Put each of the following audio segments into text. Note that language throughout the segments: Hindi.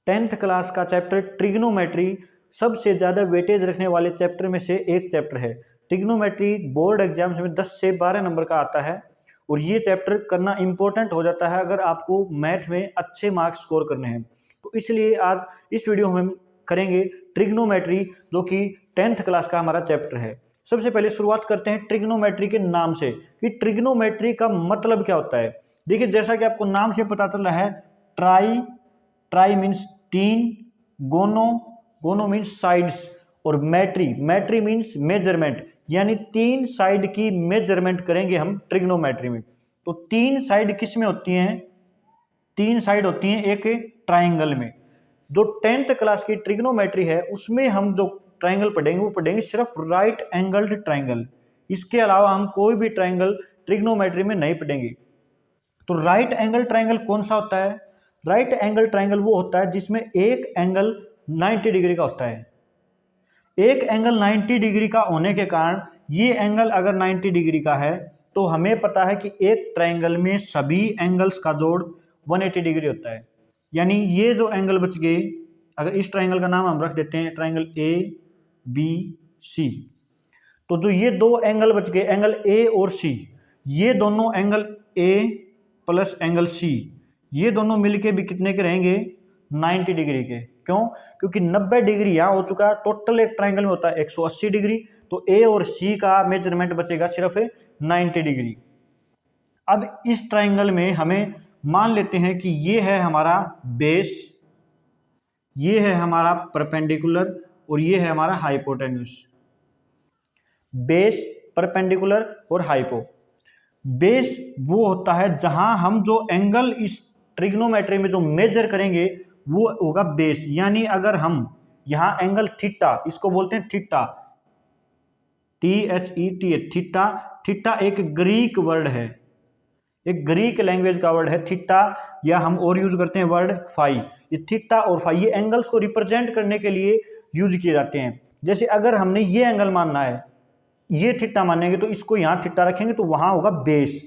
10th क्लास का चैप्टर ट्रिग्नोमेट्री सबसे ज़्यादा वेटेज रखने वाले चैप्टर में से एक चैप्टर है। ट्रिग्नोमेट्री बोर्ड एग्जाम्स में 10 से 12 नंबर का आता है और ये चैप्टर करना इम्पोर्टेंट हो जाता है अगर आपको मैथ में अच्छे मार्क्स स्कोर करने हैं। तो इसलिए आज इस वीडियो में हम करेंगे ट्रिग्नोमेट्री, जो कि 10th क्लास का हमारा चैप्टर है। सबसे पहले शुरुआत करते हैं ट्रिग्नोमेट्री के नाम से कि ट्रिग्नोमेट्री का मतलब क्या होता है। देखिए, जैसा कि आपको नाम से पता चल रहा है, ट्राई मीन्स तीन, गोनो मीन्स साइड्स और मैट्री मीन्स मेजरमेंट, यानी तीन साइड की मेजरमेंट करेंगे हम ट्रिग्नोमेट्री में। तो तीन साइड किस में होती हैं? तीन साइड होती हैं एक ट्राइंगल में। जो 10th क्लास की ट्रिग्नोमेट्री है उसमें हम जो ट्राइंगल पढ़ेंगे वो पढ़ेंगे सिर्फ राइट एंगल्ड ट्राइंगल। इसके अलावा हम कोई भी ट्राइंगल ट्रिग्नोमेट्री में नहीं पढ़ेंगे। तो राइट एंगल ट्राइंगल कौन सा होता है? राइट एंगल ट्राइंगल वो होता है जिसमें एक एंगल 90 डिग्री का होता है। एक एंगल 90 डिग्री का होने के कारण ये एंगल अगर 90 डिग्री का है तो हमें पता है कि एक ट्राइंगल में सभी एंगल्स का जोड़ 180 डिग्री होता है। यानी ये जो एंगल बच गए, अगर इस ट्राइंगल का नाम हम रख देते हैं ट्राइंगल ABC, तो जो ये दो एंगल बच गए, एंगल A और C, ये दोनों angle A plus angle C, ये दोनों मिलके भी कितने के रहेंगे? 90 डिग्री के। क्यों? क्योंकि 90 डिग्री यहाँ हो चुका है। टोटल एक ट्राइंगल में होता है 180 डिग्री, तो A और C का मेजरमेंट बचेगा सिर्फ 90 डिग्री। अब इस ट्राइंगल में हमें मान लेते हैं कि ये है हमारा बेस, ये है हमारा परपेंडिकुलर और ये है हमारा हाइपोटेन्यूस। बेस, परपेंडिकुलर और हाइपो। बेस वो होता है जहां हम जो एंगल इस ट्रिग्नोमेट्री में जो मेजर करेंगे वो होगा बेस। यानी अगर हम यहां एंगल थीटा, इसको बोलते हैं थीटा, थीटा। थीटा एक ग्रीक वर्ड है, एक ग्रीक लैंग्वेज का वर्ड है थीटा, या हम और यूज करते हैं वर्ड फाई। ये थीटा और फाई ये एंगल्स को रिप्रेजेंट करने के लिए यूज किए जाते हैं। जैसे अगर हमने ये एंगल मानना है, ये थीटा मानेंगे तो इसको यहाँ थीटा रखेंगे तो वहां होगा बेस।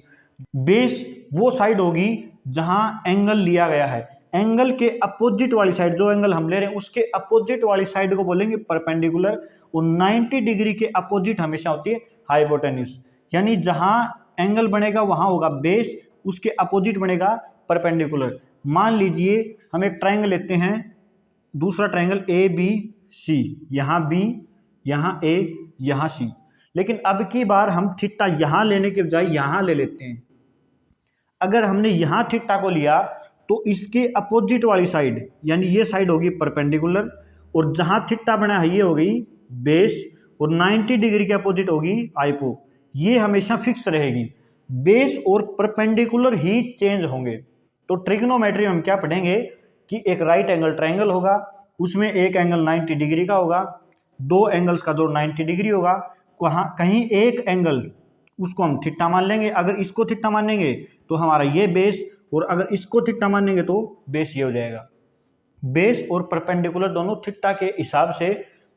बेस वो साइड होगी जहां एंगल लिया गया है। एंगल के अपोजिट वाली साइड, जो एंगल हम ले रहे हैं उसके अपोजिट वाली साइड को बोलेंगे परपेंडिकुलर, और 90 डिग्री के अपोजिट हमेशा होती है हाइपोटेन्यूस। यानी जहां एंगल बनेगा वहां होगा बेस, उसके अपोजिट बनेगा परपेंडिकुलर। मान लीजिए हम एक ट्राइंगल लेते हैं, दूसरा ट्राइंगल ABC, यहाँ B, यहाँ A, यहाँ C, लेकिन अब की बार हम थीटा यहाँ लेने के बजाय यहाँ ले लेते हैं। अगर हमने यहाँ थीटा को लिया तो इसके अपोजिट वाली साइड, यानी ये साइड होगी परपेंडिकुलर, और जहाँ थीटा बना है ये हो गई बेस, और 90 डिग्री के अपोजिट होगी हाइपो। ये हमेशा फिक्स रहेगी। बेस और परपेंडिकुलर ही चेंज होंगे। तो ट्रिग्नोमेट्री में हम क्या पढ़ेंगे कि एक राइट एंगल ट्राइंगल होगा, उसमें एक एंगल 90 डिग्री का होगा, दो एंगल्स का जोड़ 90 डिग्री होगा। कहीं एक एंगल उसको हम थीटा मान लेंगे। अगर इसको थीटा मानेंगे तो हमारा ये बेस, और अगर इसको थीटा मानेंगे तो बेस ये हो जाएगा। बेस और परपेंडिकुलर दोनों थीटा के हिसाब से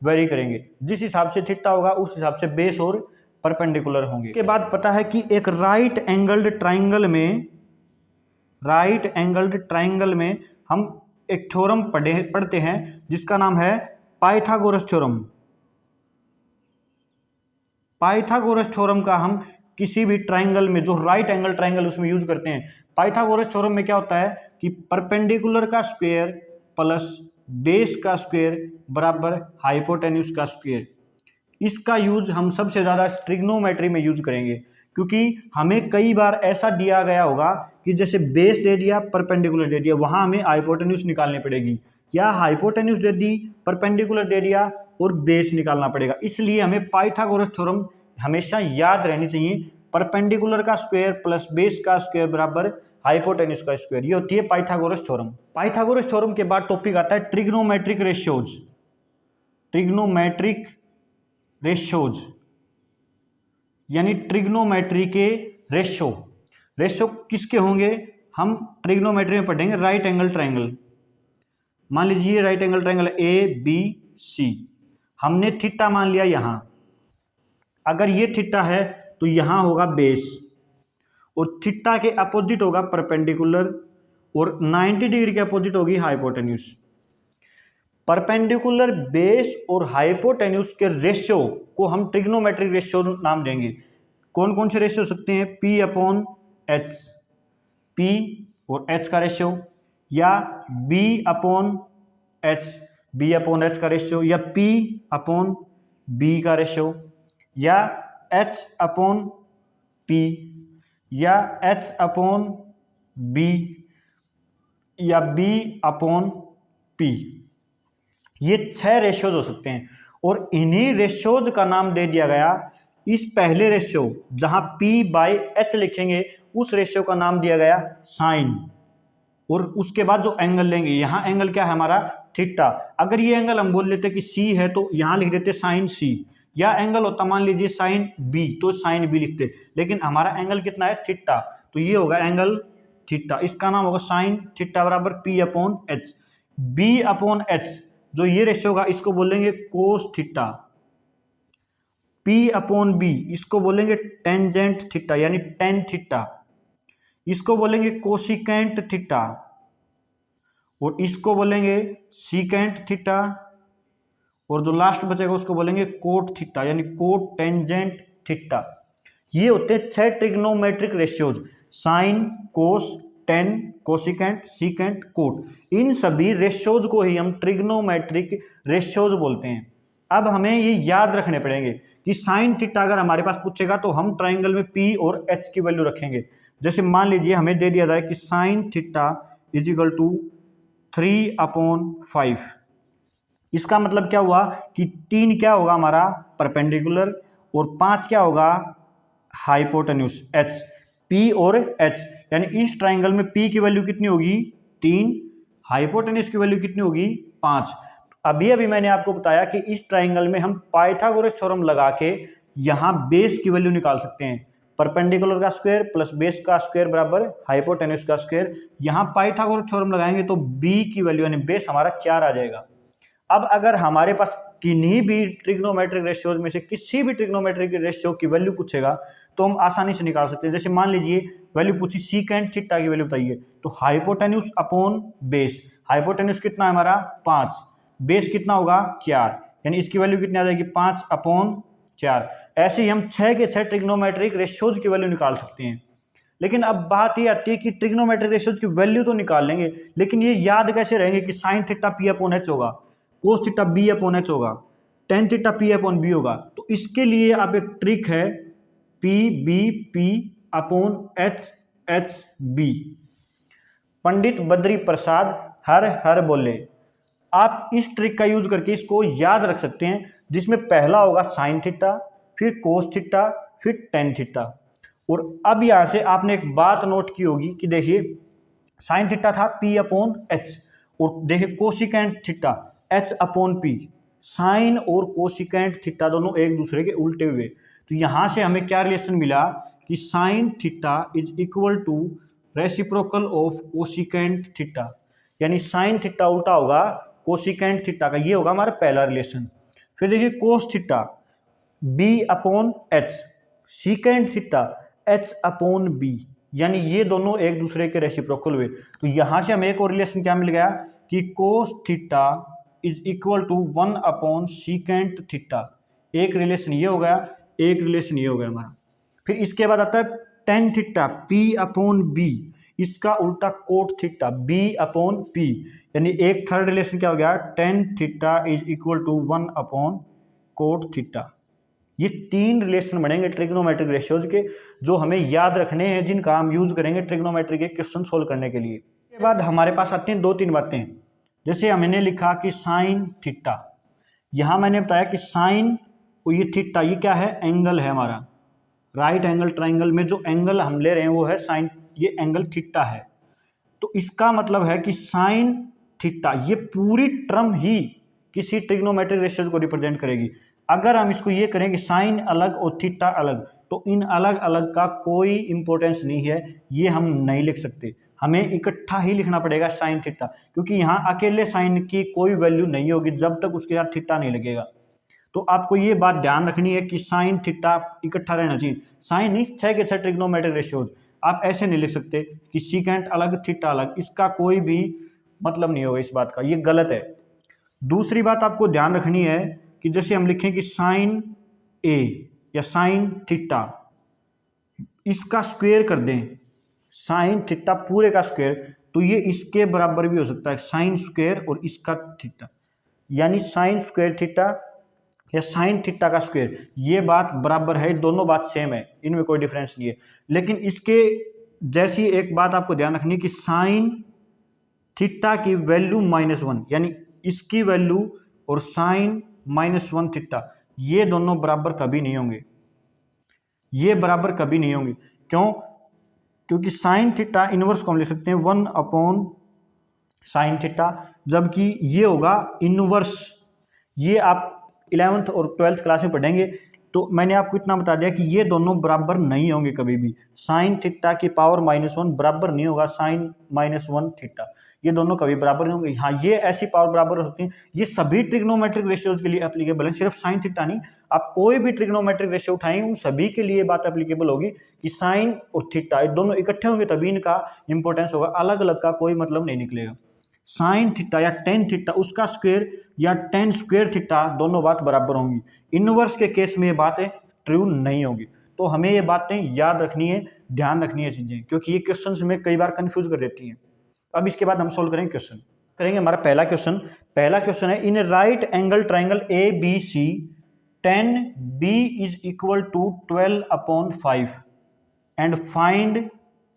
वेरी करेंगे। जिस हिसाब से थीटा होगा उस हिसाब से बेस और परपेंडिकुलर होंगे। के बाद पता है कि एक राइट एंगल्ड ट्राइंगल में हम एक थ्योरम पढ़ते हैं जिसका नाम है पाइथागोरस थ्योरम। पाइथागोरस थ्योरम का हम किसी भी ट्राइंगल में, जो राइट एंगल ट्राइंगल, उसमें यूज करते हैं। पाइथागोरस थ्योरम में क्या होता है कि परपेंडिकुलर का स्क्वायर प्लस बेस का स्क्वायर बराबर हाइपोटेन्यूस का स्क्वायर। इसका यूज हम सबसे ज़्यादा ट्रिग्नोमेट्री में यूज करेंगे, क्योंकि हमें कई बार ऐसा दिया गया होगा कि जैसे बेस दे दिया, परपेंडिकुलर दे दिया, वहाँ हमें हाइपोटेन्यूस निकालनी पड़ेगी, या हाइपोटेन्यूस दे दी, परपेंडिकुलर दे दिया और बेस निकालना पड़ेगा। इसलिए हमें पाइथागोरस थ्योरम हमेशा याद रहनी चाहिए। परपेंडिकुलर का स्क्वायर प्लस बेस का स्क्वायर बराबर हाइपोटेन्यूस का स्क्वायर, ये होती है पाइथागोरस थ्योरम। पाइथागोरस थ्योरम के बाद टॉपिक आता है ट्रिग्नोमेट्रिक रेशियोज। ट्रिग्नोमेट्रिक रेशियोज यानी ट्रिग्नोमेट्री के रेशियो किसके होंगे? हम ट्रिग्नोमेट्री में पढ़ेंगे राइट एंगल ट्राइंगल। मान लीजिए राइट एंगल ट्राइंगल ABC, हमने थीटा मान लिया यहाँ। अगर ये थीटा है तो यहाँ होगा बेस, और थीटा के अपोजिट होगा परपेंडिकुलर, और 90 डिग्री के अपोजिट होगी हाइपोटेन्यूस। परपेंडिकुलर बेस और हाइपोटेन्यूज के रेशियो को हम ट्रिग्नोमेट्रिक रेशियो नाम देंगे। कौन कौन से रेशियो हो सकते हैं? P अपॉन एच, P और H का रेशियो, या B upon H, B upon H का रेशियो, या P अपॉन B का रेशियो, या H अपॉन P, या H अपॉन B, या B अपॉन P। ये 6 रेशियोज हो सकते हैं और इन्हीं रेशियोज का नाम दे दिया गया, इस पहले रेशियो जहां P/H लिखेंगे उस रेशियो का नाम दिया गया साइन। और उसके बाद जो एंगल लेंगे, यहाँ एंगल क्या है हमारा? थीटा। अगर ये एंगल हम बोल लेते कि C है तो यहाँ लिख देते साइन C, या एंगल होता मान लीजिए साइन B तो साइन B लिखते, लेकिन हमारा एंगल कितना है? थीटा, तो ये होगा एंगल थीटा, इसका नाम होगा साइन थीटा बराबर P upon H. B upon H जो ये रेशियो होगा इसको बोलेंगे cos theta. P upon B इसको बोलेंगे टेंजेंट थीटा यानी टेन थीटा, इसको बोलेंगे कोसिकेंट थीटा, और इसको बोलेंगे सीकेंट थीटा, और जो लास्ट बचेगा उसको बोलेंगे कोट थीटा यानी कोट टेंजेंट थीटा। ये होते हैं 6 ट्रिग्नोमेट्रिक रेशियोज, साइन, कोस, टेन, कोसिकेंट, सीकेंट, कोट। इन सभी रेशियोज को ही हम ट्रिग्नोमेट्रिक रेशियोज बोलते हैं। अब हमें ये याद रखने पड़ेंगे कि साइन थीटा अगर हमारे पास पूछेगा तो हम ट्राइंगल में P और H की वैल्यू रखेंगे। जैसे मान लीजिए हमें दे दिया जाए कि sine theta is equal to 3/5। इसका मतलब क्या हुआ कि 3 क्या होगा हमारा? परपेंडिकुलर, और 5 क्या होगा? हाइपोटेन्यूज H, P और H, यानी इस ट्राइंगल में P की वैल्यू कितनी होगी? 3, हाइपोटेन्यूज की वैल्यू कितनी होगी? 5। अभी मैंने आपको बताया कि इस ट्राइंगल में हम पाइथागोरस थ्योरम लगा के यहाँ बेस की वैल्यू निकाल सकते हैं। परपेंडिकुलर का स्क्वायर प्लस बेस का स्क्वायर बराबर हाइपोटेन्यूज का स्क्वायर। यहाँ पाइथागोरस थ्योरम लगाएंगे तो B की वैल्यू यानी बेस हमारा 4 आ जाएगा। अब अगर हमारे पास किन्हीं भी ट्रिग्नोमेट्रिक रेशियोज में से किसी भी ट्रिग्नोमेट्रिक रेशियो की वैल्यू पूछेगा तो हम आसानी से निकाल सकते हैं। जैसे मान लीजिए वैल्यू पूछी सीकेंट थीटा की वैल्यू बताइए, तो हाइपोटेन्यूज अपॉन बेस, हाइपोटेन्यूज कितना है हमारा? 5, बेस कितना होगा? 4, यानी इसकी वैल्यू कितनी आ जाएगी? 5/4। ऐसे ही हम 6 के 6 ट्रिग्नोमेट्रिक रेशियोज की वैल्यू निकाल सकते हैं। लेकिन अब बात ये आती है कि ट्रिग्नोमेट्रिक रेशियोज की वैल्यू तो निकाल लेंगे, लेकिन ये याद कैसे रहेंगे कि sine theta P upon H होगा, cos theta B upon H होगा, ten theta P upon B होगा। तो इसके लिए आप एक ट्रिक है P upon H Pandit Badri Prasad हर बोले। आप इस ट्रिक का यूज करके इसको याद रख सकते हैं, जिसमें पहला होगा साइन थीटा, फिर कोस थीटा, फिर टेन थीटा। और अब यहां से आपने एक बात नोट की होगी कि देखिए साइन थीटा था P अपॉन H, और देखिए cosecant theta H upon P। Sine और कोसिकेंट थीटा दोनों एक दूसरे के उल्टे हुए, तो यहां से हमें क्या रिलेशन मिला कि sine theta is equal to reciprocal of cosecant theta, यानी साइन थीटा उल्टा होगा कोसिकेंट थीटा का। ये होगा हमारा पहला रिलेशन। फिर देखिए cos theta B upon H, secant theta H upon B, यानी ये दोनों एक दूसरे के रेसिप्रोकल हुए। तो यहां से हमें एक और रिलेशन क्या मिल गया कि cos theta is equal to 1 upon secant theta. एक रिलेशन ये हो गया, एक रिलेशन ये हो गया हमारा। फिर इसके बाद आता है tan theta P upon B, इसका उल्टा cot theta B upon P, यानी एक थर्ड रिलेशन क्या हो गया? Tan theta is equal to 1 upon cot theta. ये 3 रिलेशन बनेंगे ट्रिग्नोमेट्रिक रेशियोज के, जो हमें याद रखने हैं, जिनका हम यूज करेंगे ट्रिग्नोमेट्री के क्वेश्चन सोल्व करने के लिए। इसके बाद हमारे पास आते हैं 2-3 बातें। जैसे हमने लिखा कि साइन थीटा, यहाँ मैंने बताया कि साइन और ये थीटा ये क्या है? एंगल है हमारा। राइट एंगल ट्राइंगल में जो एंगल हम ले रहे हैं वो है साइन, ये एंगल थीटा है। तो इसका मतलब है कि साइन थीटा ये पूरी टर्म ही किसी ट्रिग्नोमेट्रिक रेशियोज को रिप्रेजेंट करेगी। अगर हम इसको ये करें कि साइन अलग और थीटा अलग, तो इन अलग अलग का कोई इंपॉर्टेंस नहीं है, ये हम नहीं लिख सकते। हमें इकट्ठा ही लिखना पड़ेगा साइन थीटा, क्योंकि यहाँ अकेले साइन की कोई वैल्यू नहीं होगी जब तक उसके साथ थीटा नहीं लगेगा। तो आपको ये बात ध्यान रखनी है कि साइन थीटा इकट्ठा रहना चाहिए। साइन नहीं, 6 के 6 ट्रिग्नोमेट्रिक रेशियोज। आप ऐसे नहीं लिख सकते कि सीकेंट अलग थीटा अलग, इसका कोई भी मतलब नहीं होगा इस बात का, ये गलत है। दूसरी बात आपको ध्यान रखनी है कि जैसे हम लिखें कि साइन ए या साइन थीटा, इसका स्क्वायर कर दें, साइन थीटा पूरे का स्क्वायर, तो ये इसके बराबर भी हो सकता है, साइन स्क्वायर और इसका थीटा, यानी साइन स्क्वायर थीटा या साइन थीटा का स्क्वायर, ये बात बराबर है, दोनों बात सेम है, इनमें कोई डिफरेंस नहीं है। लेकिन इसके जैसी एक बात आपको ध्यान रखनी है कि साइन थीटा की वैल्यू -1, यानी इसकी वैल्यू और साइन -1 थीटा, ये दोनों बराबर कभी नहीं होंगे, ये बराबर कभी नहीं होंगे। क्यों? क्योंकि साइन थीटा इनवर्स को हम लिख सकते हैं 1 साइन थीटा, जबकि ये होगा इनवर्स। ये आप 11th और 12th क्लास में पढ़ेंगे, तो मैंने आपको इतना बता दिया कि ये दोनों बराबर नहीं होंगे कभी भी। साइन थीटा की पावर -1 बराबर नहीं होगा साइन -1 थीटा, ये दोनों कभी बराबर नहीं होंगे। हाँ, ये ऐसी पावर बराबर हो सकती है, ये सभी ट्रिग्नोमेट्रिक रेशियोज के लिए एप्लीकेबल है, सिर्फ साइन थीटा नहीं। आप कोई भी ट्रिग्नोमेट्रिक रेशियो उठाएंगे उन सभी के लिए बात एप्लीकेबल होगी कि साइन और थीटा ये दोनों इकट्ठे होंगे तभी इनका इंपॉर्टेंस होगा, अलग अलग का कोई मतलब नहीं निकलेगा। साइन थीटा या टेन थीटा उसका स्क्वायर या टेन स्क्वायर थीटा, दोनों बात बराबर होंगी। इनवर्स के केस में ये बातें ट्रू नहीं होगी। तो हमें ये बातें याद रखनी है, ध्यान रखनी है चीज़ें, क्योंकि ये क्वेश्चन में कई बार कंफ्यूज कर देती हैं। अब इसके बाद हम सोल्व करेंगे क्वेश्चन, करेंगे हमारा पहला क्वेश्चन है, in right angle triangle ABC 10B is equal to 12/5 and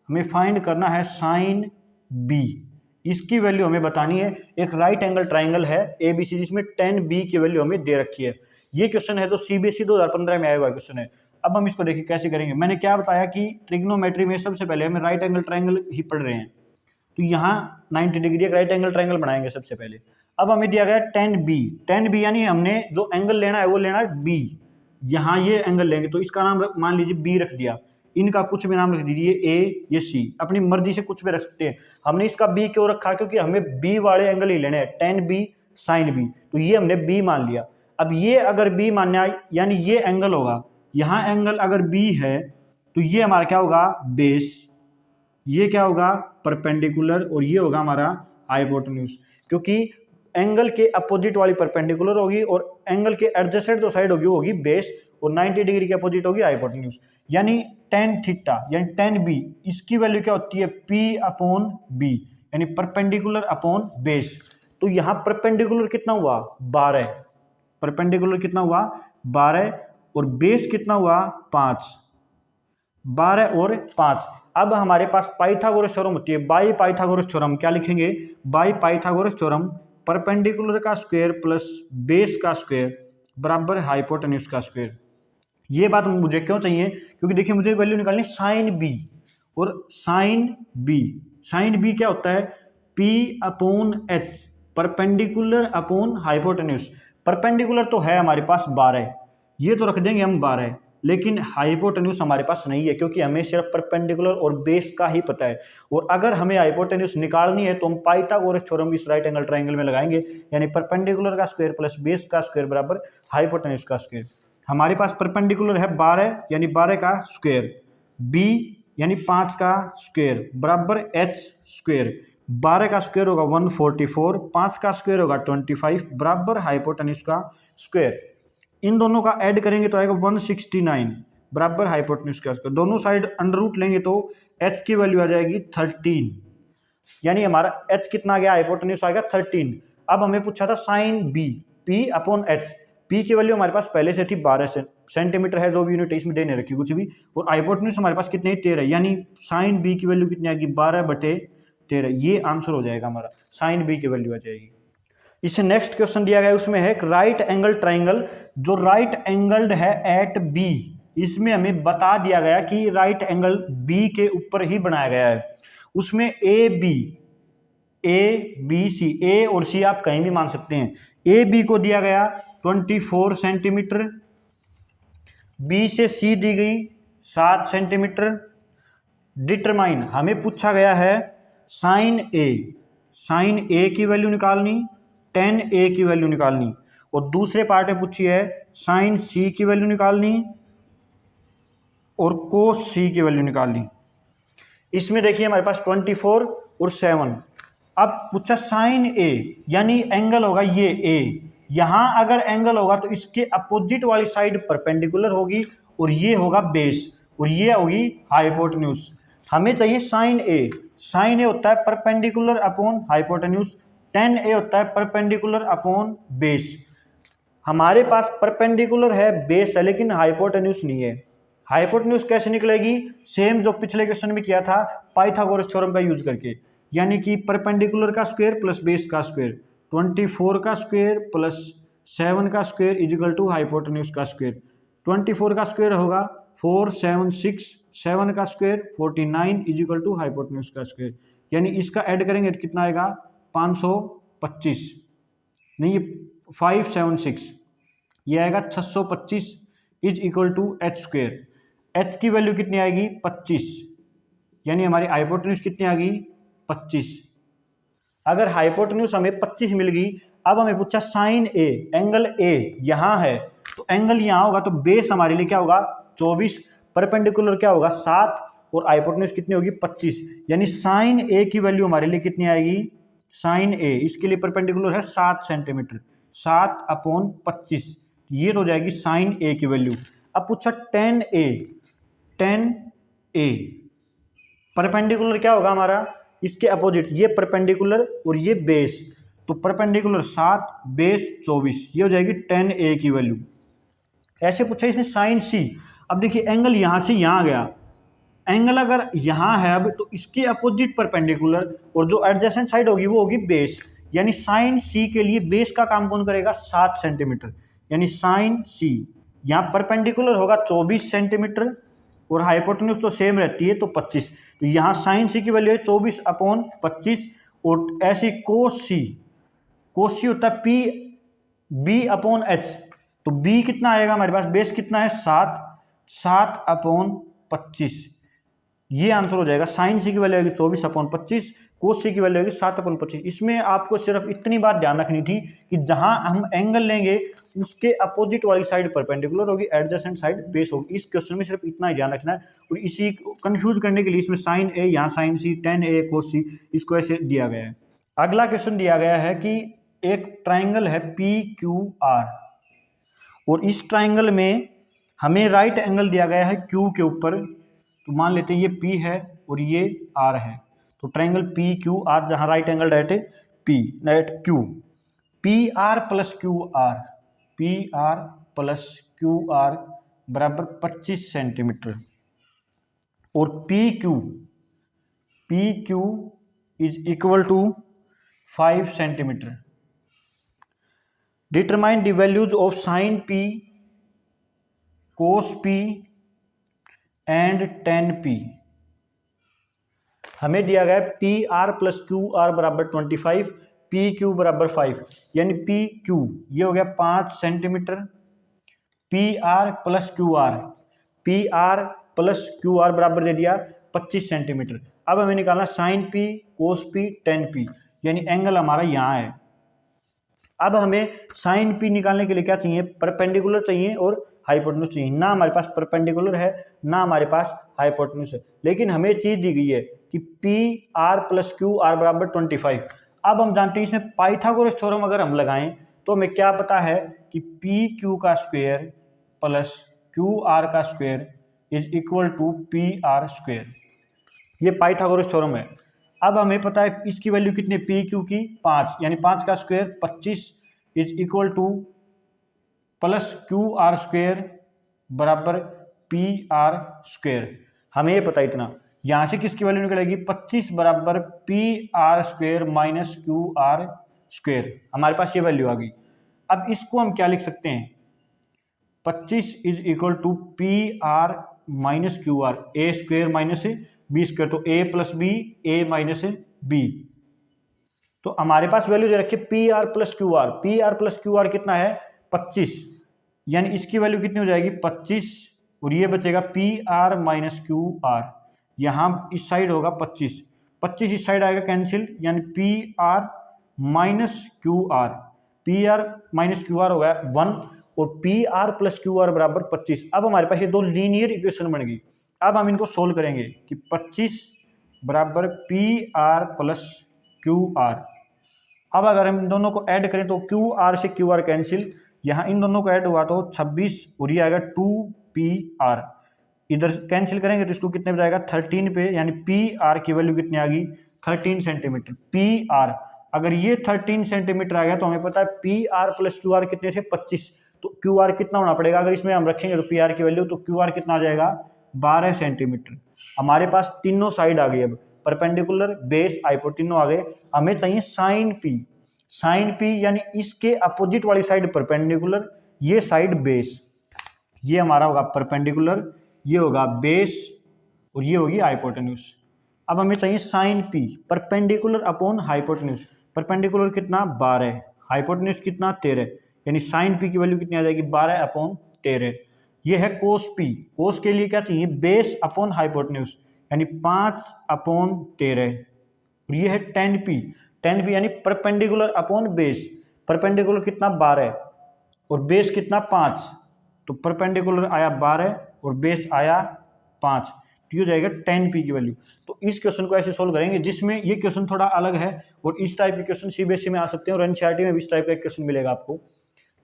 हमें फाइंड करना है साइन B। इसकी वैल्यू हमें बतानी है। एक राइट एंगल ट्राइंगल है ABC जिसमें 10B की वैल्यू हमें दे रखी है। ये क्वेश्चन है जो CBSE 2015 में आया हुआ क्वेश्चन है। अब हम इसको देखिए कैसे करेंगे। मैंने क्या बताया कि ट्रिग्नोमेट्री में सबसे पहले हमें राइट एंगल ट्राइंगल ही पढ़ रहे हैं, तो यहाँ 90 डिग्री एक राइट एंगल ट्राइंगल बनाएंगे सबसे पहले। अब हमें दिया गया 10B यानी हमने जो एंगल लेना है वो लेना है B। यहाँ ये एंगल लेंगे तो इसका नाम मान लीजिए B रख दिया, इनका कुछ भी नाम रख दीजिए, A ये C, अपनी मर्जी से कुछ भी रख सकते हैं। हमने इसका B क्यों रखा? क्योंकि हमें B वाले एंगल ही लेने हैं, 10B साइन B, तो ये हमने B मान लिया। अब ये अगर B मानना यानी ये एंगल होगा, यहाँ एंगल अगर B है तो ये हमारा क्या होगा? बेस, ये क्या होगा? परपेंडिकुलर, और ये होगा हमारा हाइपोटेन्यूज, क्योंकि एंगल के अपोजिट वाली परपेंडिकुलर होगी और एंगल के एडजेसेंट जो साइड होगी वो होगी बेस, और 90 डिग्री के अपोजिट होगी हाइपोटेन्यूज। यानी टेन थीटा यानी 10B, इसकी वैल्यू क्या होती है? P/B, यानी परपेंडिकुलर अपॉन बेस। तो यहाँ परपेंडिकुलर कितना हुआ? 12, परपेंडिकुलर कितना हुआ? 12, और बेस कितना हुआ? 5, 12 और 5। अब हमारे पास पाइथागोरस थ्योरम होती है, बाई पाइथागोरस थ्योरम। क्या लिखेंगे? बाई पाइथागोरस थ्योरम, परपेंडिकुलर का स्क्वायर प्लस बेस का स्क्वायर बराबर हाइपोटेन्यूज का स्क्वायर। ये बात मुझे क्यों चाहिए? क्योंकि देखिए मुझे वैल्यू निकालनी साइन B, और साइन B क्या होता है? P/H, perpendicular upon hypotenuse. Perpendicular तो है हमारे पास 12, ये तो रख देंगे हम 12, लेकिन हाइपोटेन्यूज हमारे पास नहीं है, क्योंकि हमें सिर्फ परपेंडिकुलर और बेस का ही पता है। और अगर हमें हाइपोटेन्यूज निकालनी है तो हम पाइथागोरस थ्योरम इस राइट एंगल ट्राइंगल में लगाएंगे, यानी परपेंडिकुलर का स्क्वायर प्लस बेस का स्क्वायर बराबर हाइपोटेन्यूज का स्क्वायर। हमारे पास परपेंडिकुलर है 12, यानी 12 का स्क्वायर, B यानी 5 का स्क्वायर बराबर H स्क्वायर। 12 का स्क्वायर होगा 144, 5 का स्क्वायर होगा 25 बराबर हाइपोटेन्यूज का स्क्वायर। इन दोनों का ऐड करेंगे तो आएगा 169 बराबर हाइपोटेन्यूज का स्क्वायर। दोनों साइड अंडर रूट लेंगे तो H की वैल्यू आ जाएगी 13, यानी हमारा H कितना आ गया? हाइपोटेन्यूज आएगा 13। अब हमें पूछा था साइन B, P/H। P की वैल्यू हमारे पास पहले से थी 12 सेंटीमीटर है, जो भी यूनिट इसमें देने रखी कुछ भी, और हाइपोटेन्यूज हमारे पास कितने? 13, यानी साइन B की वैल्यू कितनी आएगी? 12/13। ये आंसर हो जाएगा हमारा, साइन B की वैल्यू आ जाएगी। इससे नेक्स्ट क्वेश्चन दिया गया है, उसमें है राइट एंगल ट्राइंगल, जो राइट एंगल्ड है एट B। इसमें हमें बता दिया गया कि राइट एंगल B के ऊपर ही बनाया गया है। उसमें ABC, A और C आप कहीं भी मान सकते हैं। AB को दिया गया 24 सेंटीमीटर, B से C दी गई 7 सेंटीमीटर। डिटरमाइन, हमें पूछा गया है साइन A की वैल्यू निकालनी, 10A की वैल्यू निकालनी, और दूसरे पार्ट में पूछी है साइन C की वैल्यू निकालनी और कोस C की वैल्यू निकालनी। इसमें देखिए हमारे पास 24 और 7, अब पूछा साइन ए, यानी एंगल होगा ये ए, यहां अगर एंगल होगा तो इसके अपोजिट वाली साइड परपेंडिकुलर होगी और ये होगा बेस और ये होगी हाइपोटेन्यूज। हमें चाहिए साइन ए। साइन ए होता है परपेंडिकुलर अपॉन हाइपोटेन्यूज, टेन ए होता है परपेंडिकुलर अपॉन बेस। हमारे पास परपेंडिकुलर है, बेस है, लेकिन हाइपोटेन्यूज नहीं है। हाइपोटेन्यूज कैसे निकलेगी? सेम जो पिछले क्वेश्चन में किया था, पाइथागोरस थ्योरम का यूज करके, यानी कि परपेंडिकुलर का स्क्वायर प्लस बेस का स्क्वायर, 24 का स्क्वायर प्लस 7 का स्क्वायर इजिकल टू हाइपोटेन्यूज का स्क्वायर। 24 का स्क्वायर होगा 4 7 6, 7 का स्क्वायर 49 इजिकल टू हाइपोटेन्यूज का स्क्वायर, यानी इसका ऐड करेंगे तो कितना आएगा 525, नहीं 576, ये आएगा 625 is equal to h square. H की वैल्यू कितनी आएगी 25, यानी हमारी हाइपोटेन्यूज कितनी आ गई 25। अगर हाइपोटेन्यूज हमें 25 मिल गई, अब हमें पूछा साइन ए, एंगल ए यहाँ है तो एंगल यहाँ होगा तो बेस हमारे लिए क्या होगा 24, परपेंडिकुलर क्या होगा 7 और हाइपोटेन्यूज कितनी होगी 25, यानी साइन ए की वैल्यू हमारे लिए कितनी आएगी, साइन ए इसके लिए परपेंडिकुलर है 7 सेंटीमीटर, 7/25, ये तो हो जाएगी साइन ए की वैल्यू। अब पूछा टेन ए, टेन ए परपेंडिकुलर क्या होगा हमारा इसके अपोजिट, ये परपेंडिकुलर और ये बेस, तो परपेंडिकुलर 7 बेस 24, ये हो जाएगी टेन ए की वैल्यू। ऐसे पूछा इसने साइन सी। अब देखिए एंगल यहाँ से यहाँ गया, एंगल अगर यहाँ है अब तो इसके अपोजिट परपेंडिकुलर और जो एडजेसेंट साइड होगी वो होगी बेस, यानी साइन सी के लिए बेस का काम कौन करेगा 7 सेंटीमीटर, यानी साइन सी यहाँ परपेंडिकुलर होगा 24 सेंटीमीटर और हाइपोटेन्यूज तो सेम रहती है तो 25, तो यहाँ साइन सी की वैल्यू है 24/25 और ऐसी कोस सी, कोस सी होता है पी बी अपॉन एच, तो बी कितना आएगा हमारे पास, बेस कितना है 7, 7/25, ये आंसर हो जाएगा। साइन सी की वैल्यू आएगी 24/25, कोस सी की वैल्यू आएगी 7/25। इसमें आपको सिर्फ इतनी बात ध्यान रखनी थी कि जहां हम एंगल लेंगे उसके अपोजिट वाली साइड परपेंडिकुलर होगी, एडजेसेंट साइड बेस होगी। इस क्वेश्चन में सिर्फ इतना ही ध्यान रखना है और इसी कंफ्यूज करने के लिए इसमें साइन ए यहाँ साइन सी, टेन ए कोस सी, इसको ऐसे दिया गया है। अगला क्वेश्चन दिया गया है कि एक ट्राइंगल है पी क्यू आर और इस ट्राइंगल में हमें राइट एंगल दिया गया है क्यू के ऊपर, तो मान लेते हैं ये P है और ये R है, तो ट्राइंगल पी क्यू आर जहाँ राइट एंगल डायरेक्ट है P direct Q, PR plus Q R, PR plus Q R बराबर 25 सेंटीमीटर और PQ is equal to 5 centimetre. Determine the values of sine P, cos P and tan P। हमें दिया गया है PR प्लस क्यू आर बराबर 25, PQ बराबर 5, यानी PQ ये हो गया 5 centimetre, PR plus Q R बराबर दे दिया 25 सेंटीमीटर। अब हमें निकालना sign P, cos P, ten P, यानी एंगल हमारा यहाँ है। अब हमें साइन P निकालने के लिए क्या चाहिए, परपेंडिकुलर चाहिए और हाइपोटेन्यूज चाहिए। ना हमारे पास परपेंडिकुलर है ना हमारे पास हाइपोटेन्यूज है, लेकिन हमें चीज दी गई है कि PR प्लस क्यू आर बराबर 25। अब हम जानते हैं इसमें पाइथागोरस थ्योरम अगर हम लगाएं तो हमें क्या पता है कि PQ का स्क्वायर प्लस QR का square is equal to PR square, ये पाइथागोरस थ्योरम है। अब हमें पता है इसकी वैल्यू कितनी, PQ की 5, यानी 5 का square 25 is equal two plus QR square बराबर PR स्क्वायर। हमें ये पता है इतना, यहाँ से किसकी वैल्यू निकलेगी 25 बराबर PR square minus QR square, हमारे पास ये वैल्यू आ गई। अब इसको हम क्या लिख सकते हैं, 25 is equal to PR minus QR, a square minus b square, तो A plus b, a minus b. तो हमारे पास वैल्यू दे रखी है PR प्लस क्यू आर कितना है 25, यानी इसकी वैल्यू कितनी हो जाएगी 25 और ये बचेगा PR माइनस क्यू आर, यहाँ इस साइड होगा 25, 25 इस साइड आएगा कैंसिल, यानी PR माइनस क्यू आर होगा 1 और PR प्लस क्यू आर बराबर 25। अब हमारे पास ये दो लीनियर इक्वेशन बन गई। अब हम इनको सोल्व करेंगे कि 25 बराबर PR प्लस क्यू आर। अब अगर हम इन दोनों को ऐड करें तो क्यू आर से क्यू आर कैंसिल, यहाँ इन दोनों को ऐड हुआ तो 26 और ये आएगा 2PR। इधर कैंसिल करेंगे तो इसको कितने पे जाएगा 13 पे, यानी PR की वैल्यू कितनी आ गई 13 सेंटीमीटर। PR अगर ये 13 सेंटीमीटर आ गया तो हमें पता है PR प्लस QR कितने थे 25, तो QR कितना होना पड़ेगा अगर इसमें हम रखेंगे तो PR की वैल्यू, तो QR कितना आ जाएगा 12 सेंटीमीटर। हमारे पास तीनों साइड आ गई, अब परपेंडिकुलर, बेस, हाइपो तीनों आ गए। हमें चाहिए साइन P। साइन P यानी इसके अपोजिट वाली साइड परपेंडिकुलर, ये साइड बेस, ये हमारा होगा परपेंडिकुलर, ये होगा बेस और ये होगी हाइपोटेन्यूज। अब हमें चाहिए sine P, perpendicular upon hypotenuse. Perpendicular कितना 12, हाइपोटेन्यूज कितना 13, यानी साइन P की वैल्यू कितनी आ जाएगी 12 अपॉन 13। ये है कोस P। कोस के लिए क्या चाहिए बेस अपॉन हाइपोटेन्यूज, यानी 5 अपॉन 13। और ये है टेन पी यानी परपेंडिकुलर अपॉन बेस। परपेंडिकुलर कितना 12 और बेस कितना 5, तो परपेंडिकुलर आया 12 और बेस आया 5, तो ये हो जाएगा 10P की वैल्यू। तो इस क्वेश्चन को ऐसे सोल्व करेंगे जिसमें ये क्वेश्चन थोड़ा अलग है, और इस टाइप के क्वेश्चन CBSE में आ सकते हैं और NCERT में भी इस टाइप का क्वेश्चन मिलेगा आपको,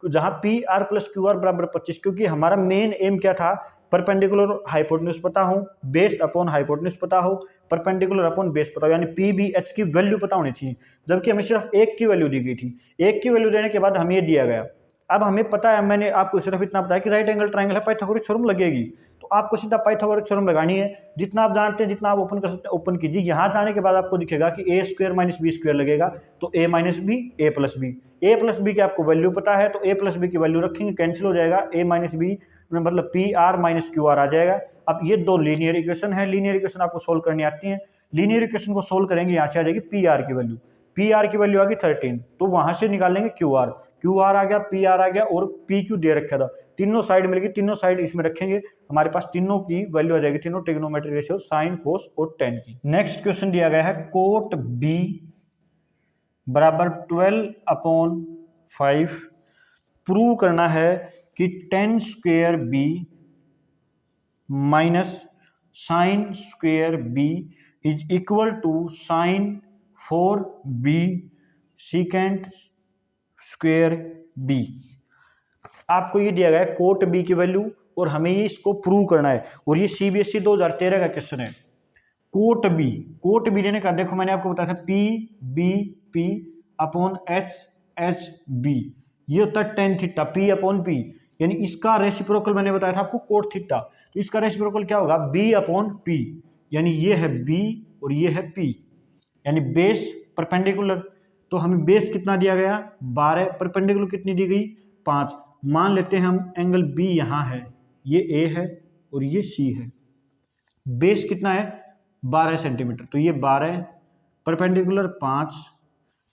जहां PR प्लस QR बराबर 25, क्योंकि हमारा मेन एम क्या था परपेंडिकुलर हाइपोटेन्यूज पता हो, बेस अपॉन हाइपोटेन्यूज पता हो, परपेंडिकुलर अपॉन बेस पता हो, यानी PBH की वैल्यू पता होनी चाहिए, जबकि हमें सिर्फ एक की वैल्यू दी गई थी। एक की वैल्यू देने के बाद हमें ये दिया गया। अब हमें पता है, मैंने आपको सिर्फ इतना बताया कि राइट एंगल ट्रायंगल है, पाइथागोरस थ्योरम लगेगी, तो आपको सीधा पाइथागोरस थ्योरम लगानी है। जितना आप जानते हैं, जितना आप ओपन कर सकते हैं ओपन कीजिए। यहाँ जाने के बाद आपको दिखेगा कि A square minus B square लगेगा, तो A minus b A plus b, A plus b की आपको वैल्यू पता है, तो A प्लस बी की वैल्यू रखेंगे, कैंसिल हो जाएगा, A माइनस बी मतलब PR माइनस QR आ जाएगा। अब ये दो लीनियर इक्वेशन है, लीनियर इक्वेशन आपको सोल्व करनी आती है। लीनियर इक्वेशन को सोल्व करेंगे, यहाँ से आ जाएगी PR की वैल्यू, PR की वैल्यू आ गई 13, तो वहां से निकालेंगे QR आ गया, PR आ गया और PQ दे रखा था। तीनों साइड मिलेगी, तीनों साइड इसमें रखेंगे, हमारे पास तीनों की वैल्यू आ जाएगी, तीनों ट्रिग्नोमेट्रिक रेशियो साइन, कोस और टेन की। नेक्स्ट क्वेश्चन दिया गया है कोट B बराबर 12/5। प्रूव करना है कि tan square B minus sine square B is equal to sine 4B secant square B। आपको ये दिया गया है कोट B की वैल्यू और हमें ये इसको प्रूव करना है, और ये CBSE 2013 का क्वेश्चन है। कोट B देने का, देखो मैंने आपको बताया था PBP अपॉन HHB, ये होता है tan theta P upon P, यानी इसका रेसिप्रोकल मैंने बताया था आपको कोट थीटा, तो इसका रेसिप्रोकल क्या होगा B अपॉन P, यानी ये है B और ये है P, यानी बेस परपेंडिकुलर, तो हमें बेस कितना दिया गया 12, परपेंडिकुलर कितनी दी गई 5। मान लेते हैं हम एंगल B यहाँ है, ये A है और ये C है, बेस कितना है 12 सेंटीमीटर, तो ये 12 परपेंडिकुलर 5।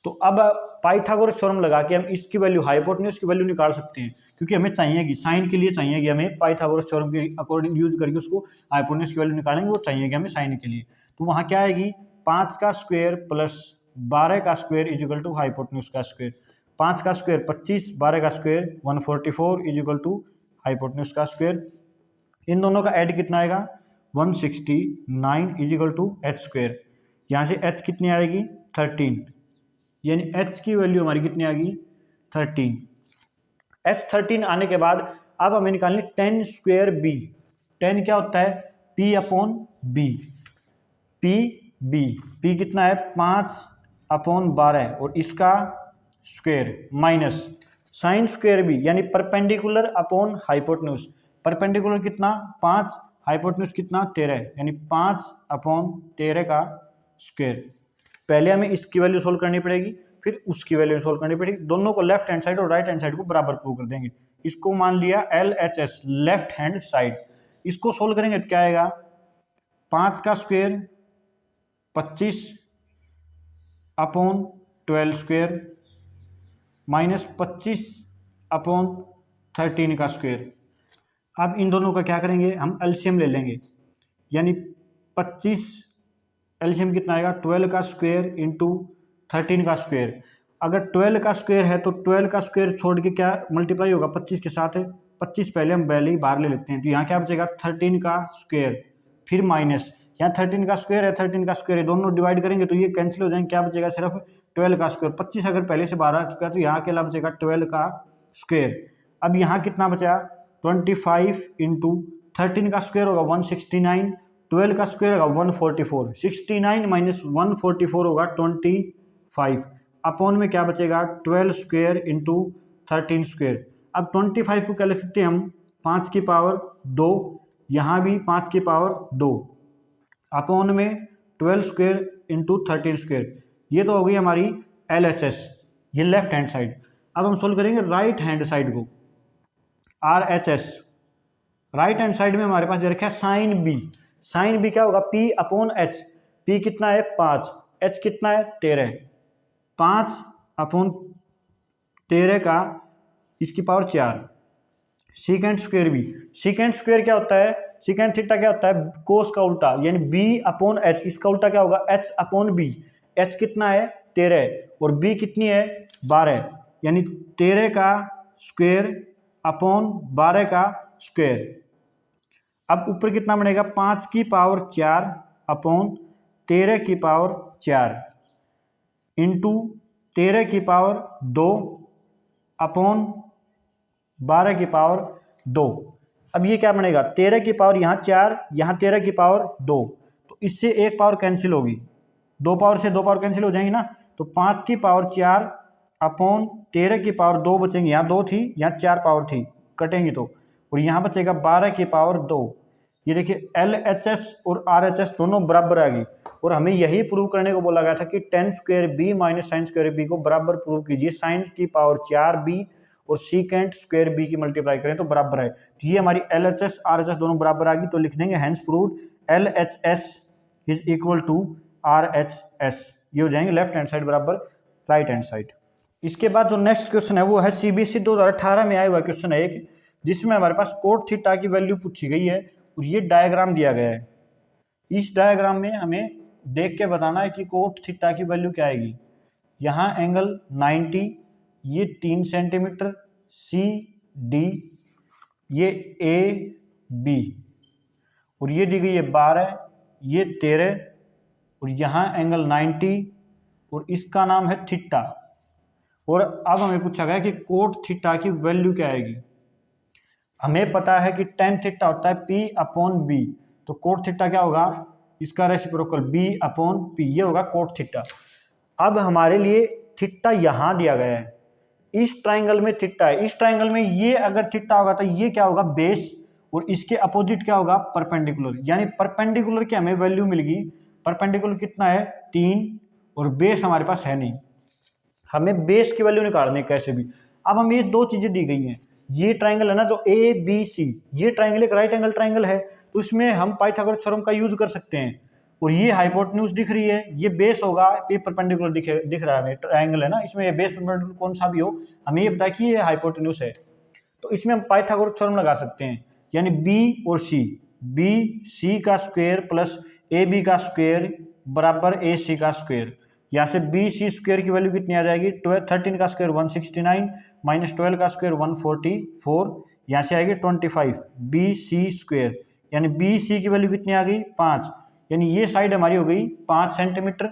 तो अब पाइथागोरस थ्योरम लगा के हम इसकी वैल्यू हाइपोटेन्यूज की वैल्यू निकाल सकते हैं, क्योंकि हमें चाहिएगी साइन के लिए चाहिएगी, हमें पाइथागोरस थ्योरम के अकॉर्डिंग यूज करके उसको हाइपोटेन्यूज की वैल्यू निकालेंगे, वो चाहिएगी हमें साइन के लिए। तो वहाँ क्या आएगी 5 का स्क्वायर प्लस 12 का square is equal to hypotenuse का स्क्वायर। 5 का स्क्वायर 25, 12 का square 144 is equal to hypotenuse का स्क्वायर। इन दोनों का ऐड कितना आएगा 169 is equal to h square. यहाँ से h कितनी आएगी 13, यानी h की वैल्यू हमारी कितनी आ गई 13। h 13 आने के बाद अब हमें निकालनी tan स्क्वायर B। tan क्या होता है P अपॉन B, P कितना है 5 अपॉन 12 और इसका square minus sine square B, यानी परपेंडिकुलर अपॉन हाइपोटेन्यूज। परपेंडिकुलर कितना 5, हाइपोटेन्यूज कितना 13, यानी 5 अपॉन 13 का स्क्वायर। पहले हमें इसकी वैल्यू सोल्व करनी पड़ेगी, फिर उसकी वैल्यू सोल्व करनी पड़ेगी, दोनों को लेफ्ट हैंड साइड और राइट हैंड साइड को बराबर प्रूव कर देंगे। इसको मान लिया LHS लेफ्ट हैंड साइड, इसको सोल्व करेंगे तो क्या आएगा 5 का square 25 upon 12 square minus 25 upon 13 का स्क्वायर। अब इन दोनों का क्या करेंगे हम एलसीएम ले लेंगे, यानी 25 एलसीएम कितना आएगा 12 का स्क्वायर इंटू 13 का स्क्वायर। अगर 12 का स्क्वायर है तो 12 का स्क्वायर छोड़ के क्या मल्टीप्लाई होगा 25 के साथ है, 25 पहले हम पहले ही बाहर ले लेते हैं, तो यहाँ क्या बचेगा 13 का स्क्वायर फिर माइनस, यहाँ 13 का स्क्वायर है, 13 का स्क्वायर है, दोनों डिवाइड करेंगे तो ये कैंसिल हो जाएंगे, क्या बचेगा सिर्फ 12 का स्क्वायर। 25 अगर पहले से 12 आ चुका है तो यहाँ अकेला बचेगा 12 का स्क्वायर। अब यहाँ कितना बचा, 25 इंटू 13 का स्क्वायर होगा 169, 12 का स्क्वायर होगा 144, 69 माइनस 144 होगा 25, अपॉन में क्या बचेगा 12 स्क्वायर इंटू 13 स्क्वायर। अब 25 को क्या लिख सकते हैं हम, 5 की पावर 2, यहाँ भी 5 की पावर 2, अपॉन में 12 स्क्वायर इंटू 13 स्क्वायर। ये तो हो गई हमारी LHS, ये लेफ्ट हैंड साइड। अब हम सोल्व करेंगे राइट हैंड साइड को, RHS। राइट हैंड साइड में हमारे पास जो रखा है साइन बी। साइन बी क्या होगा, P अपॉन H। P कितना है 5, H कितना है 13, 5 अपॉन 13 का इसकी power 4, secant square b. Secant square क्या होता है, सीकेंट थीटा क्या होता है, कोस का उल्टा, यानी b अपॉन h, इसका उल्टा क्या होगा h अपॉन b। h कितना है 13 और b कितनी है 12, यानी 13 का स्क्वायर अपॉन 12 का स्क्वायर। अब ऊपर कितना बनेगा, 5 की पावर 4 अपॉन 13 की पावर 4 इंटू 13 की पावर 2 अपॉन 12 की पावर 2। अब ये क्या बनेगा, 13 की पावर यहाँ 4, यहाँ 13 की पावर 2, तो इससे एक पावर कैंसिल होगी, 2 पावर से 2 पावर कैंसिल हो जाएंगी ना, तो 5 की पावर 4 अपॉन 13 की पावर 2 बचेंगे, यहाँ 2 थी यहाँ 4 पावर थी, कटेंगी तो, और यहाँ बचेगा 12 की पावर 2। ये देखिए LHS और RHS दोनों बराबर आ गई, और हमें यही प्रूव करने को बोला गया था कि tan square b minus sine square b को बराबर प्रूव कीजिए, साइन की पावर 4b और सीकेंट स्क्वायर बी की मल्टीप्लाई करें तो बराबर है। तो ये हमारी LHS RHS दोनों बराबर आ गई, तो लिख देंगे hence proved LHS is equal to RHS। ये हो जाएंगे लेफ्ट हैंड साइड बराबर राइट हैंड साइड। इसके बाद जो नेक्स्ट क्वेश्चन है वो है CBSE 2018 में आया हुआ क्वेश्चन है एक, जिसमें हमारे पास कोट थीटा की वैल्यू पूछी गई है और ये डायग्राम दिया गया है। इस डायग्राम में हमें देख के बताना है कि कोट थीटा की वैल्यू क्या आएगी। यहाँ एंगल 90, ये 3 सेंटीमीटर CD, ये AB, और ये दी गई है 12, ये 13, और यहाँ एंगल 90 और इसका नाम है थीटा। और अब हमें पूछा गया कि कोट थीटा की वैल्यू क्या आएगी। हमें पता है कि टेन थीटा होता है P अपॉन B, तो कोट थीटा क्या होगा, इसका रेसिप्रोकल B अपॉन P, ये होगा कोट थीटा। अब हमारे लिए थीटा यहाँ दिया गया है, इस ट्राइंगल में थीटा है, इस ट्राइंगल में ये अगर थीटा होगा तो ये क्या होगा बेस, और इसके अपोजिट क्या होगा परपेंडिकुलर, यानी परपेंडिकुलर की हमें वैल्यू मिल गई। परपेंडिकुलर कितना है 3, और बेस हमारे पास है नहीं, हमें बेस की वैल्यू निकालनी है कैसे भी। अब हमें ये दो चीजें दी गई हैं, ये ट्राइंगल है ना जो ABC, ये ट्राइंगल एक राइट एंगल ट्राइंगल है, तो इसमें हम पाइथागोरस थ्योरम का यूज कर सकते हैं। और ये हाइपोटेन्यूज दिख रही है, ये बेस होगा, ये परपेंडिकुलर दिख रहा है हमें, ट्राइंगल है ना, इसमें ये बेस परपेंडिकुलर कौन सा भी हो, हमें ये पता कि ये हाइपोटेन्यूज है, तो इसमें हम पाइथागोरस थ्योरम लगा सकते हैं। यानी B और C, BC का स्क्वायर प्लस AB का स्क्वायर बराबर AC का स्क्वायर। यहाँ से BC स्क्वायर की वैल्यू कितनी आ जाएगी, 13 का स्क्वायर 169 माइनस 12 का स्क्वायर 144, यहाँ से आएगी 25 BC स्क्वायर, यानी BC की वैल्यू कितनी आ गई 5, यानी ये साइड हमारी हो गई 5 सेंटीमीटर।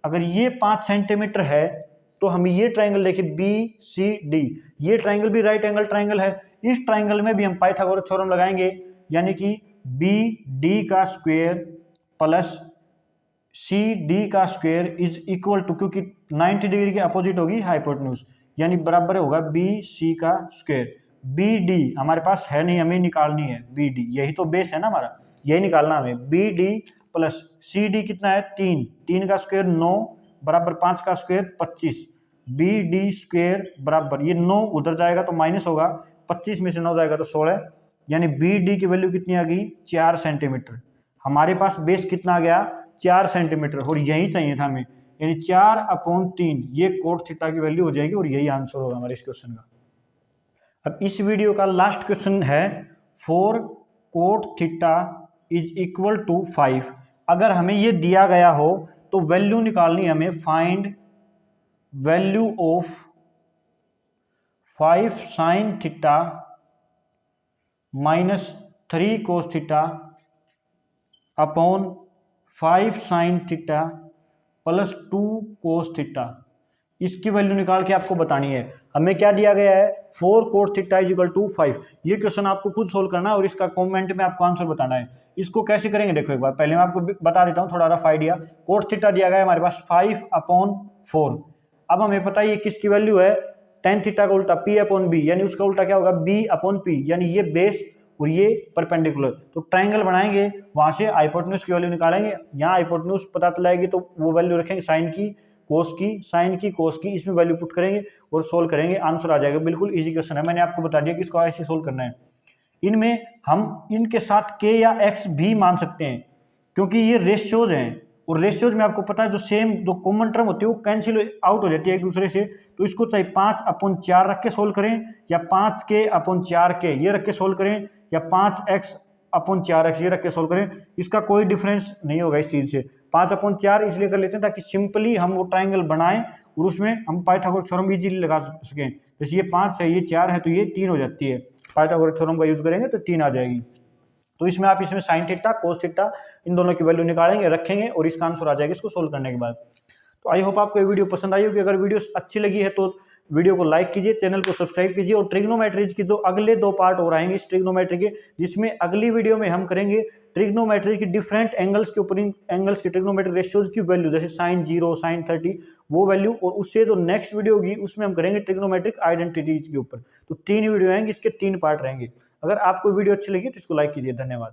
अगर ये 5 सेंटीमीटर है तो हमें ये ट्राइंगल देखिए BCD, ये ट्राइंगल भी राइट एंगल ट्राइंगल है, इस ट्राइंगल में भी हम पाइथागोरस थ्योरम लगाएंगे, यानी कि BD का स्क्वायर प्लस CD का स्क्वायर इज इक्वल टू, क्योंकि 90 डिग्री के अपोजिट होगी हाइपोटेन्यूज, यानी बराबर होगा BC का स्क्वायर। BD हमारे पास है नहीं, हमें निकालनी है BD, यही तो बेस है ना हमारा, यही निकालना हमें। BD प्लस CD कितना है 3, 3 का स्क्वायर 9 बराबर 5 का स्क्वायर 25, BD स्क्वायर बराबर, ये 9 उधर जाएगा तो माइनस होगा, 25 में से 9 जाएगा तो 16, यानी BD की वैल्यू कितनी आ गई 4 सेंटीमीटर। हमारे पास बेस कितना आ गया 4 सेंटीमीटर, और यही चाहिए था हमें, यानी 4/3 ये कोट थीटा की वैल्यू हो जाएगी, और यही आंसर होगा हमारे इस क्वेश्चन का। अब इस वीडियो का लास्ट क्वेश्चन है, four cot theta is equal to 5। अगर हमें ये दिया गया हो तो वैल्यू निकालनी है हमें, find value of 5 sine theta minus 3 cos theta upon 5 sine theta plus 2 cos theta, इसकी वैल्यू निकाल के आपको बतानी है। हमें क्या दिया गया है, 4 cot theta is equal to 5। ये क्वेश्चन आपको खुद सोल्व करना है और इसका कमेंट में आपको आंसर बताना है। इसको कैसे करेंगे देखो एक बार, पहले मैं आपको बता देता हूँ थोड़ा रफ आइडिया। कोट थीटा दिया गया है हमारे पास 5/4। अब हमें पता है ये किसकी वैल्यू है, टेन थीटा का उल्टा P/B, यानी उसका उल्टा क्या होगा B/P, यानी ये बेस और ये परपेंडिकुलर। तो ट्रायंगल बनाएंगे, वहां से हाइपोटेन्यूज की वैल्यू निकालेंगे। यहाँ हाइपोटेन्यूज पता चलाएगी तो वो वैल्यू रखेंगे साइन की, कोस की, साइन की, कोस की, इसमें वैल्यू पुट करेंगे और सोल्व करेंगे, आंसर आ जाएगा। बिल्कुल इजी क्वेश्चन है, मैंने आपको बता दिया कि इसको ऐसे सोल्व करना है। इनमें हम इनके साथ k या x भी मान सकते हैं क्योंकि ये रेशियोज हैं, और रेशियोज में आपको पता है जो सेम जो कॉमन टर्म होती है वो कैंसिल आउट हो जाती है एक दूसरे से। तो इसको चाहे 5/4 रख के सोल्व करें या 5k/4k ये रख के सोल्व करें या 5x/4x ये रख के सोल्व करें, इसका कोई डिफरेंस नहीं होगा इस चीज से। 5/4 इसलिए कर लेते हैं ताकि सिंपली हम वो ट्राइंगल बनाएं और उसमें हम पाइथागोरस थ्योरम इजीली लगा सकें। जैसे ये 5 है, ये 4 है, तो ये 3 हो जाती है। पाइथागोरस थ्योरम का यूज करेंगे तो 3 आ जाएगी। तो इसमें आप इसमें साइन थीटा, कोस थीटा, इन दोनों की वैल्यू निकालेंगे, रखेंगे और इसका आंसर आ जाएगा इसको सोल्व करने के बाद। तो आई होप आपको ये वीडियो पसंद आई होगी। अगर वीडियो अच्छी लगी है तो वीडियो को लाइक कीजिए, चैनल को सब्सक्राइब कीजिए। और ट्रिग्नोमेट्रीज की जो अगले 2 पार्ट और आएंगे इस ट्रिग्नोमेट्री के, जिसमें अगली वीडियो में हम करेंगे ट्रिग्नोमेट्री की डिफरेंट एंगल्स के ऊपर, इन एंगल्स की ट्रिग्नोमेट्री रेशियोज की वैल्यू, जैसे sin 0, sin 30 वो वैल्यू। और उससे जो नेक्स्ट वीडियो होगी उसमें हम करेंगे ट्रिग्नोमेट्रिक आइडेंटिटीज के ऊपर। तो 3 वीडियो आएंगे, इसके 3 पार्ट रहेंगे। अगर आपको वीडियो अच्छी लगी तो इसको लाइक कीजिए। धन्यवाद।